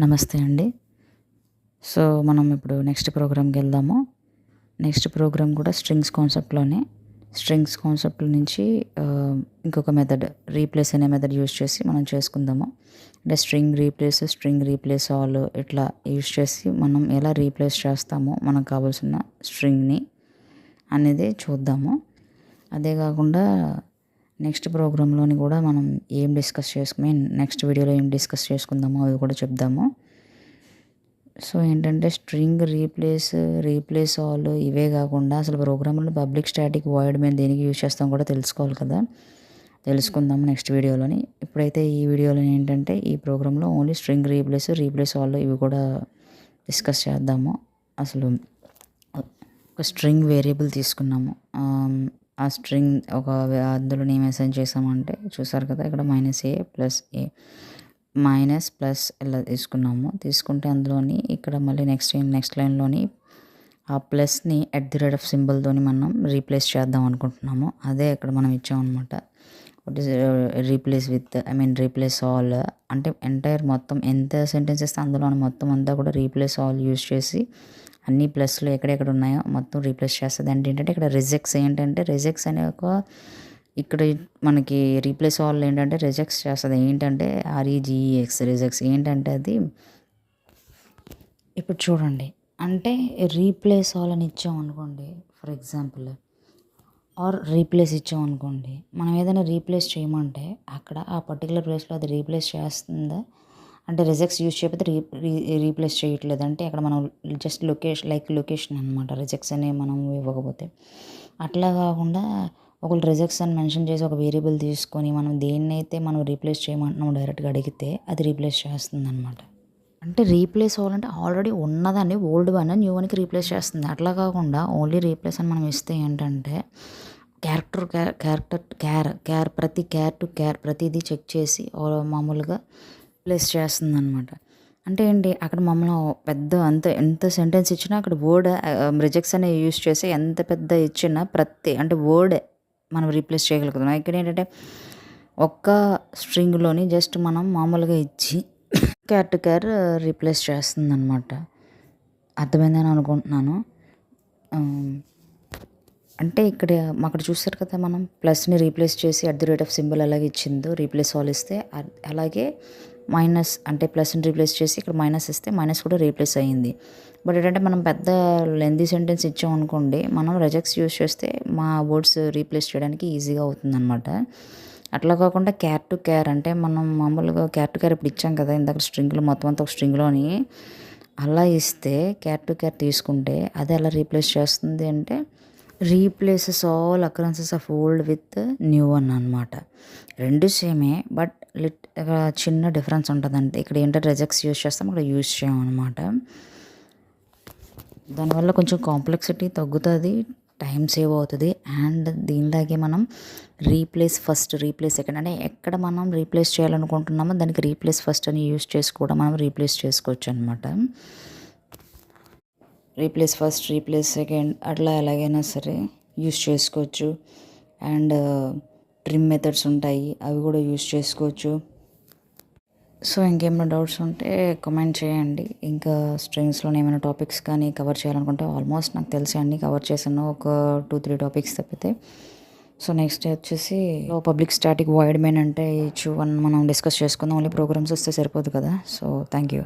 నమస్తే అండి. సో, మనం ఇప్పుడు నెక్స్ట్ ప్రోగ్రామ్‌కి వెళ్దాము. నెక్స్ట్ ప్రోగ్రామ్ కూడా స్ట్రింగ్స్ కాన్సెప్ట్‌లోనే. స్ట్రింగ్స్ కాన్సెప్ట్ నుంచి ఇంకొక మెథడ్ రీప్లేస్ అనే మెథడ్ యూజ్ చేసి మనం చేసుకుందాము. అంటే స్ట్రింగ్ రీప్లేస్ ఆల్ ఇట్లా యూజ్ చేసి మనం ఎలా రీప్లేస్ చేస్తామో మనకు కావాల్సిన స్ట్రింగ్‌ని అనేది చూద్దాము. అదే కాకుండా నెక్స్ట్ ప్రోగ్రామ్‌లోని కూడా మనం నెక్స్ట్ వీడియోలో ఏం డిస్కస్ చేసుకుందామో అవి కూడా చెప్దాము. సో, ఏంటంటే స్ట్రింగ్ రీప్లేస్ ఆల్ ఇవే కాకుండా అసలు ప్రోగ్రామ్‌లో పబ్లిక్ స్టాటిక్ వాయిడ్ మేము దేనికి యూజ్ చేస్తాం కూడా తెలుసుకోవాలి కదా! తెలుసుకుందాము నెక్స్ట్ వీడియోలోని. ఇప్పుడైతే ఈ వీడియోలో ఏంటంటే ఈ ప్రోగ్రామ్‌లో ఓన్లీ స్ట్రింగ్ రీప్లేస్ ఆల్ ఇవి కూడా డిస్కస్ చేద్దాము. అసలు ఒక స్ట్రింగ్ వేరియబుల్ తీసుకున్నాము. ఆ స్ట్రింగ్ అందులోని ఏం అసైన్ చేసామంటే చూసారు కదా, ఇక్కడ -a+a ప్లస్ ఇలా తీసుకుంటే అందులోని ఇక్కడ మళ్ళీ నెక్స్ట్ లైన్‌లోని ఆ ప్లస్‌ని @ మనం రీప్లేస్ చేద్దాం అనుకుంటున్నాము. అదే ఇక్కడ మనం ఇచ్చామన్నమాట. రీప్లేస్ ఆల్ అంటే ఎంటైర్ మొత్తం ఎంత సెంటెన్స్ ఇస్తే అందులో మొత్తం అంతా కూడా రీప్లేస్ ఆల్ యూజ్ చేసి అన్ని ప్లస్లు ఎక్కడెక్కడ ఉన్నాయో మొత్తం రీప్లేస్ చేస్తుంది. అంటే ఏంటంటే ఇక్కడ రిజెక్ట్స్ అనే ఇక్కడ మనకి రీప్లేస్ ఆల్ ఏంటంటే రిజెక్ట్స్ చేస్తుంది. ఏంటంటే రిజెక్ట్స్ ఏంటంటే అది ఇప్పుడు చూడండి. అంటే రీప్లేస్ ఆల్ అని ఇచ్చామనుకోండి, ఫర్ ఎగ్జాంపుల్ రీప్లేస్ ఇచ్చామనుకోండి, మనం ఏదైనా రీప్లేస్ చేయమంటే అక్కడ ఆ పర్టికులర్ ప్లేస్లో అది రీప్లేస్ చేస్తుందా అంటే రిజెక్ట్స్ యూజ్ చేయకపోతే రీప్లేస్ చేయట్లేదు. అంటే అక్కడ మనం జస్ట్ లొకేషన్ అనమాట రిజెక్ట్స్ అనేవి మనం ఇవ్వకపోతే. అట్లా కాకుండా ఒకళ్ళు రిజెక్ట్స్ అని మెన్షన్ చేసి ఒక వేరియబుల్ తీసుకొని మనం దేన్నైతే మనం రీప్లేస్ చేయమంటున్నామో డైరెక్ట్గా అడిగితే అది రీప్లేస్ చేస్తుంది అనమాట. అంటే రీప్లేస్ అవ్వాలంటే ఆల్రెడీ ఉన్నదాన్ని ఓల్డ్ వన్ న్యూ వన్కి రీప్లేస్ చేస్తుంది. అట్లా కాకుండా ఓన్లీ రీప్లేస్ అని మనం ఇస్తే ఏంటంటే ప్రతి ప్రతిదీ చెక్ చేసి మామూలుగా ప్లేస్ చేస్తుందనమాట. అంటే ఏంటి అక్కడ మమ్మల్ని ఎంత సెంటెన్స్ ఇచ్చినా అక్కడ వర్డ్ రిజెక్ట్స్ అనేవి యూజ్ చేసి ఎంత పెద్ద ఇచ్చినా అంటే వర్డే మనం రీప్లేస్ చేయగలుగుతున్నాం. ఇక్కడ ఏంటంటే ఒక్క స్ట్రింగ్లోని జస్ట్ మనం మామూలుగా ఇచ్చి క్యార్ రీప్లేస్ చేస్తుందన్నమాట. అర్థమైందని అనుకుంటున్నాను. అంటే అక్కడ చూస్తారు కదా, మనం ప్లస్ని రీప్లేస్ చేసి @ అలాగే ఇచ్చిందో రీప్లేస్ ఆల్ ఇస్తే అలాగే మైనస్ అంటే ప్లస్ని రీప్లేస్ చేసి ఇక్కడ మైనస్ ఇస్తే మైనస్ కూడా రీప్లేస్ అయ్యింది. బట్ ఏంటంటే మనం పెద్ద లెంతీ సెంటెన్స్ ఇచ్చామనుకోండి, మనం రిజెక్ట్స్ యూజ్ చేస్తే మా వర్డ్స్ రీప్లేస్ చేయడానికి ఈజీగా అవుతుందన్నమాట. అట్లా కాకుండా క్యార్ అంటే మనం మామూలుగా క్యార్ ఇప్పుడు ఇచ్చాం కదా ఇందాక స్ట్రింగ్లో మొత్తం అంతా ఒక స్ట్రింగ్లోని అలా ఇస్తే క్యార్ తీసుకుంటే అది ఎలా రీప్లేస్ చేస్తుంది అంటే replaces all occurrences of old with new one అనమాట. రెండు సేమే, బట్ చిన్న డిఫరెన్స్ ఉంటుందంటే ఇక్కడ ఏంటంటే రిజెక్ట్స్ యూజ్ చేస్తాం, ఇక్కడ యూజ్ చేయమన్నమాట. దానివల్ల కొంచెం కాంప్లెక్సిటీ తగ్గుతుంది, టైం సేవ్ అవుతుంది. అండ్ దీనిలాగే మనం రీప్లేస్ సెకండ్ అంటే ఎక్కడ మనం రీప్లేస్ చేయాలనుకుంటున్నామో దానికి రీప్లేస్ ఫస్ట్ అని యూజ్ చేసి కూడా మనం రీప్లేస్ చేసుకోవచ్చు అనమాట. రీప్లేస్ ఫస్ట్, రీప్లేస్ సెకండ్ అట్లా ఎలాగైనా సరే యూజ్ చేసుకోవచ్చు. అండ్ ట్రిమ్ మెథడ్స్ ఉంటాయి, అవి కూడా యూజ్ చేసుకోవచ్చు. సో ఇంకేమైనా డౌట్స్ ఉంటే కామెంట్ చేయండి. ఇంకా స్ట్రింగ్స్లో ఏమైనా టాపిక్స్ కానీ కవర్ చేయాలనుకుంటే ఆల్మోస్ట్ నాకు తెలిసి అన్నీ కవర్ చేశాను, ఒక 2-3 టాపిక్స్ తప్పితే. సో నెక్స్ట్ వచ్చేసి పబ్లిక్ స్టాటిక్ వాయిడ్ మెయిన్ అంటే మనం డిస్కస్ చేసుకుందాం. ఓన్లీ ప్రోగ్రామ్స్ వస్తే సరిపోదు కదా. So thank you.